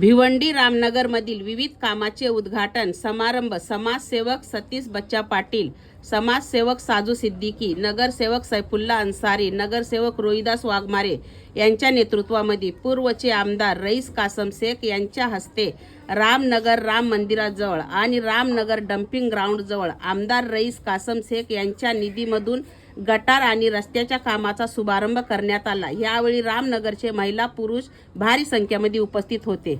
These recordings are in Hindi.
भिवंडी रामनगरमधील विविध कामाचे उद्घाटन समारंभ समाजसेवक सतीश बच्चा पाटील, समाजसेवक साजू सिद्दीकी, नगरसेवक सैफुल्ला अन्सारी, नगरसेवक रोहिदास वाघमारे यांच्या नेतृत्वामध्ये पूर्वचे आमदार रईस कासम शेख यांच्या हस्ते रामनगर राम मंदिराजवळ आणि रामनगर डम्पिंग ग्राउंडजवळ आमदार रईस कासम शेख यांच्या निधीमधून गटार आणि रस्त्याच्या कामाचा शुभारंभ करण्यात आला। यावेळी रामनगरचे महिला पुरुष भारी संख्येमध्ये उपस्थित होते।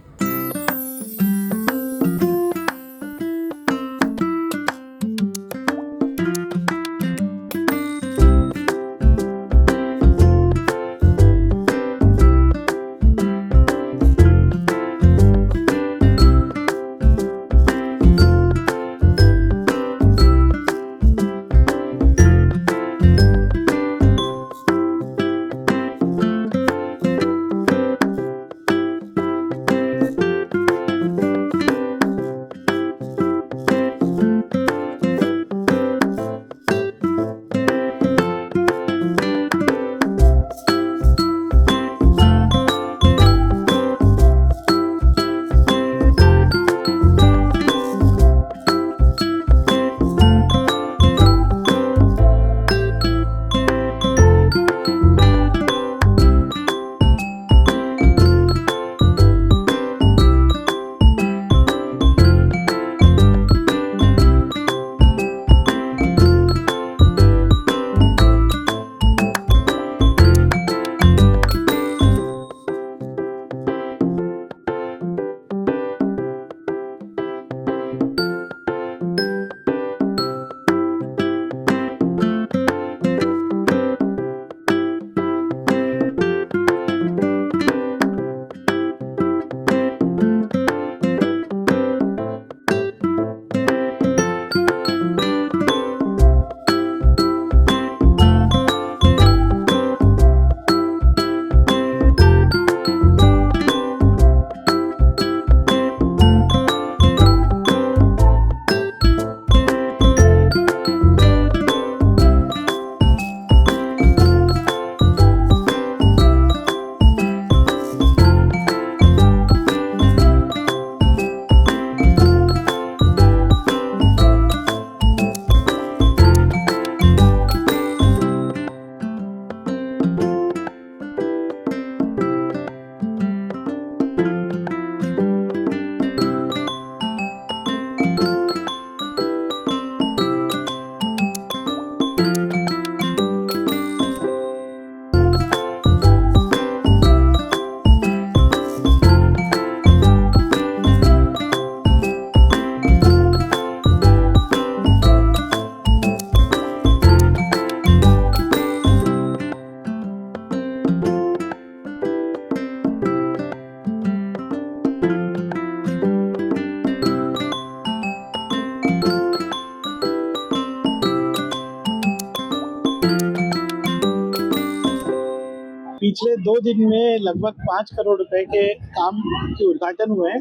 पिछले 2 दिन में लगभग 5 करोड़ रुपए के काम के उद्घाटन हुए हैं,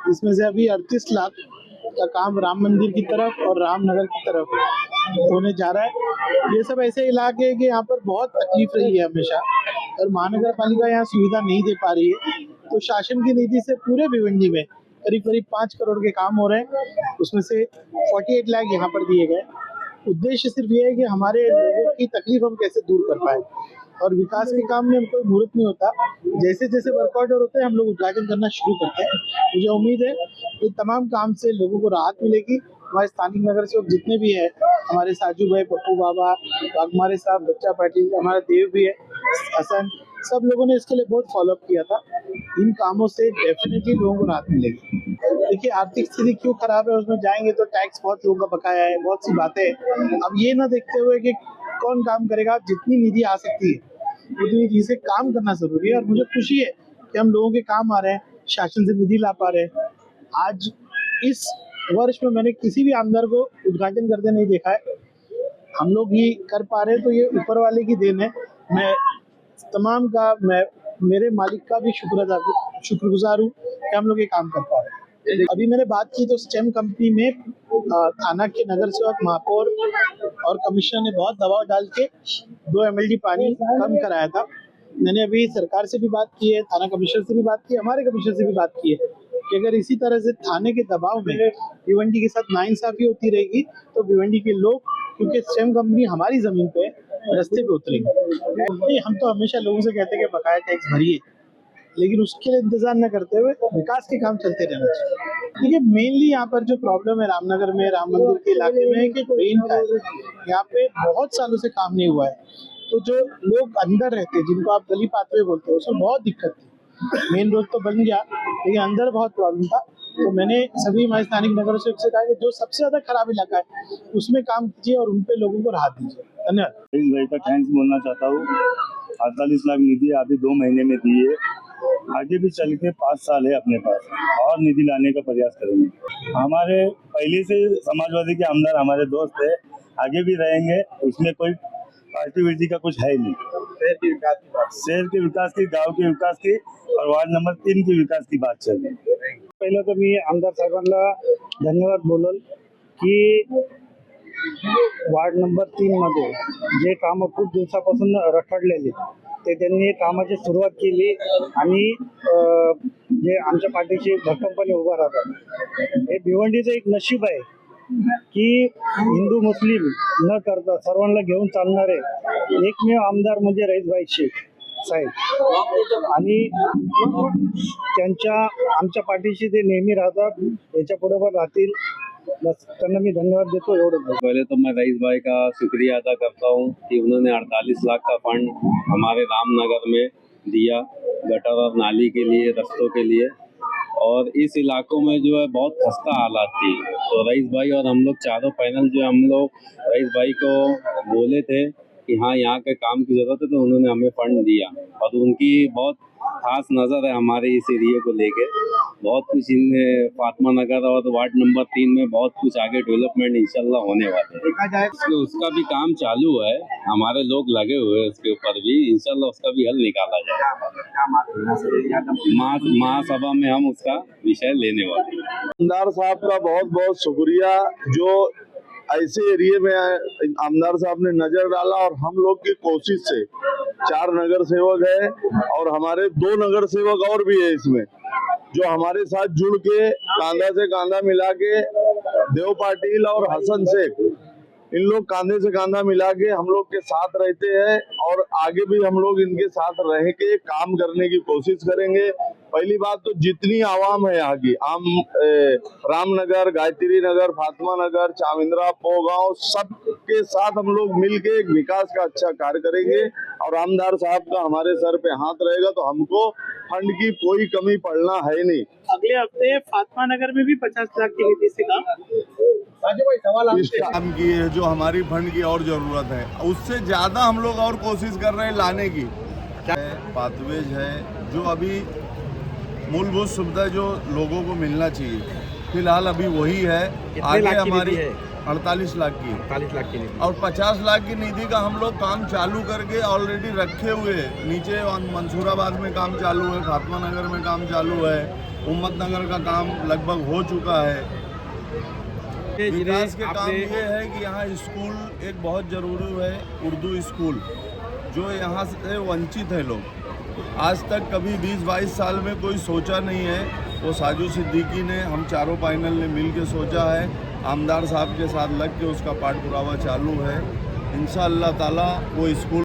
जिसमें से अभी 38 लाख का काम राम मंदिर की तरफ और रामनगर की तरफ होने जा रहा है। ये सब ऐसे इलाके हैं कि यहाँ पर बहुत तकलीफ रही है हमेशा, और महानगर पालिका यहाँ सुविधा नहीं दे पा रही है। तो शासन की नीति से पूरे भिवंडी में करीब करीब 5 करोड़ के काम हो रहे हैं, उसमें से 48 लाख यहाँ पर दिए गए। उद्देश्य सिर्फ ये है कि हमारे लोगों की तकलीफ हम कैसे दूर कर पाए, और विकास के काम में हम कोई मुहूर्त नहीं होता, जैसे जैसे वर्कआउट होते हैं हम लोग उद्घाटन करना शुरू करते हैं। मुझे उम्मीद है कि तमाम काम से लोगों को राहत मिलेगी। हमारे स्थानिक नगर सेवक जितने भी है, हमारे साजू भाई, पप्पू बाबा, वाघमारे साहब, बच्चा पाटिल, हमारा देव भी है, हसन, सब लोगों ने इसके लिए बहुत फॉलोअप किया था। इन कामों से डेफिनेटली लोगों को राहत मिलेगी। देखिए, आर्थिक स्थिति क्यों खराब है उसमें जाएंगे तो टैक्स बहुत लोगों का बकाया है, बहुत सी बातें हैं। अब ये ना देखते हुए कि कौन काम करेगा, जितनी निधि आ सकती है उतनी निधि से काम करना जरूरी है। और मुझे खुशी है कि हम लोगों के काम आ रहे हैं, शासन से निधि ला पा रहे हैं। आज इस वर्ष में मैंने किसी भी आमदार को उद्घाटन करते नहीं देखा है, हम लोग ही कर पा रहे हैं, तो ये ऊपर वाले की देन है। मैं तमाम का मेरे मालिक का भी शुक्रगुजार हूँ कि हम लोग ये काम कर पा रहे हैं। अभी मैंने बात की तो स्टेम कंपनी में थाना के नगर सेवक, महापौर और कमिश्नर ने बहुत दबाव डाल के 2 MLD पानी कम कराया था। मैंने अभी सरकार से भी बात की है, थाना कमिश्नर से भी बात की है, हमारे कमिश्नर से भी बात की है। कि अगर इसी तरह से थाने के दबाव में भिवंडी के साथ नाइंसाफी होती रहेगी तो भिवंडी के लोग, क्योंकि सेम कंपनी हमारी जमीन पे है, रास्ते पे उतरेंगे। हम तो हमेशा लोगों से कहते हैं कि बकाया टैक्स भरिए, लेकिन उसके लिए इंतजार न करते हुए विकास के काम चलते रहना चाहिए। देखिए, मेनली यहाँ पर जो प्रॉब्लम है रामनगर में, राम मंदिर के इलाके में, कि ड्रेन का है। यहाँ पे बहुत सालों से काम नहीं हुआ है, तो जो लोग अंदर रहते हैं, जिनको आप गली पाथवे बोलते हो, उसमें बहुत दिक्कत थी। मेन रोड तो बन गया, लेकिन अंदर बहुत प्रॉब्लम था। तो मैंने सभी हमारे स्थानिक नगर सेवक से कहा कि जो सबसे ज्यादा खराब इलाका है उसमें काम कीजिए और उन पे लोगों को राहत दीजिए। धन्यवाद। इस भाई का थैंक्स बोलना चाहता हूँ। 48 लाख निधि अभी 2 महीने में दी है, आगे भी चल के 5 साल है अपने पास और निधि लाने का प्रयास करेंगे। हमारे पहले से समाजवादी के आमदार हमारे दोस्त है, आगे भी रहेंगे, उसमें कोई पार्टी विर्टी का कुछ है नहीं। शहर के विकास की, गांव के विकास की और वार्ड नंबर 3 के विकास की बात चल रही है। पहिलं तर मी आमदार साहेबांना धन्यवाद बोलल की वार्ड नंबर 3 मध्ये जे कामं खूप दिवसापासून रखडलेली ते त्यांनी कामाची सुरुवात केली आणि जे आमच्या पाठीशी भक्कमपणे उभा राहतात। हे भिवंडीचं एक नशीब आहे की हिंदू मुस्लिम न करता सर्वांना घेऊन चालणारे एकमेव आमदार म्हणजे रईसभाई शेख साहेब, आणि त्यांच्या आमच्या पाठीशी ते नेहमी राहतात, याच्या पुढे पण राहतील। बस त्यांना मी धन्यवाद देतो, एवढंच। पहले तो मैं रईस भाई का शुक्रिया अदा करता हूँ कि उन्होंने 48 लाख का फंड हमारे रामनगर में दिया, गटर और नाली के लिए, रस्तों के लिए। और इस इलाकों में जो है बहुत खस्ता हालात थी, तो रईस भाई और हम लोग चारों पैनल जो हम लोग रईस भाई को बोले थे कि हाँ यहाँ के काम की ज़रूरत है, तो उन्होंने हमें फंड दिया। और उनकी बहुत खास नज़र है हमारे इस एरिए को लेके। बहुत कुछ इन फातिमा नगर और वार्ड नंबर 3 में बहुत कुछ आगे डेवलपमेंट इंशाल्लाह होने वाले है। देखा जाए उसका भी काम चालू है, हमारे लोग लगे हुए हैं उसके ऊपर भी, इंशाल्लाह उसका भी हल निकाला जाए। महासभा में हम उसका विषय लेने वाले हैं। आमदार साहब का बहुत बहुत शुक्रिया, जो ऐसे एरिए में आमदार साहब ने नजर डाला और हम लोग की कोशिश से 4 नगर सेवक है और हमारे 2 नगर सेवक और भी है इसमें, जो हमारे साथ जुड़ के कांधा से कांधा मिला के, देव पाटिल और हसन शेख, इन लोग कांधे से कांधा मिला के हम लोग के साथ रहते हैं और आगे भी हम लोग इनके साथ रह के काम करने की कोशिश करेंगे। पहली बात तो जितनी आवाम है यहाँ की, रामनगर, गायत्री नगर, फातिमा नगर, चाविंद्रा, पोगांव, सबके साथ हम लोग मिलके एक विकास का अच्छा कार्य करेंगे और आमदार साहब का हमारे सर पे हाथ रहेगा, तो हमको फंड की कोई कमी पड़ना है नहीं। अगले हफ्ते फातिमा नगर में भी 50 लाख की निधि से इस काम की है जो हमारी फंड की और जरूरत है, उससे ज्यादा हम लोग और कोशिश कर रहे हैं लाने की। पाथवेज है जो अभी मूलभूत सुविधा जो लोगों को मिलना चाहिए, फिलहाल अभी वही है। आगे हमारी 48 लाख की, 48 लाख की और 50 लाख की निधि का हम लोग काम चालू करके ऑलरेडी रखे हुए हैं। नीचे मंसूराबाद में काम चालू है, फातिमा नगर में काम चालू है, उम्मत नगर का काम लगभग हो चुका है। विकास के काम ये है कि यहाँ स्कूल एक बहुत जरूरी है, उर्दू स्कूल, जो यहाँ से वंचित है लोग। आज तक कभी 20-22 साल में कोई सोचा नहीं है, वो साजू सिद्दीकी ने, हम चारों पैनल ने मिल के सोचा है। आमदार साहब के साथ लग के उसका पाठ पुरावा चालू है। इंशाअल्लाह ताला वो स्कूल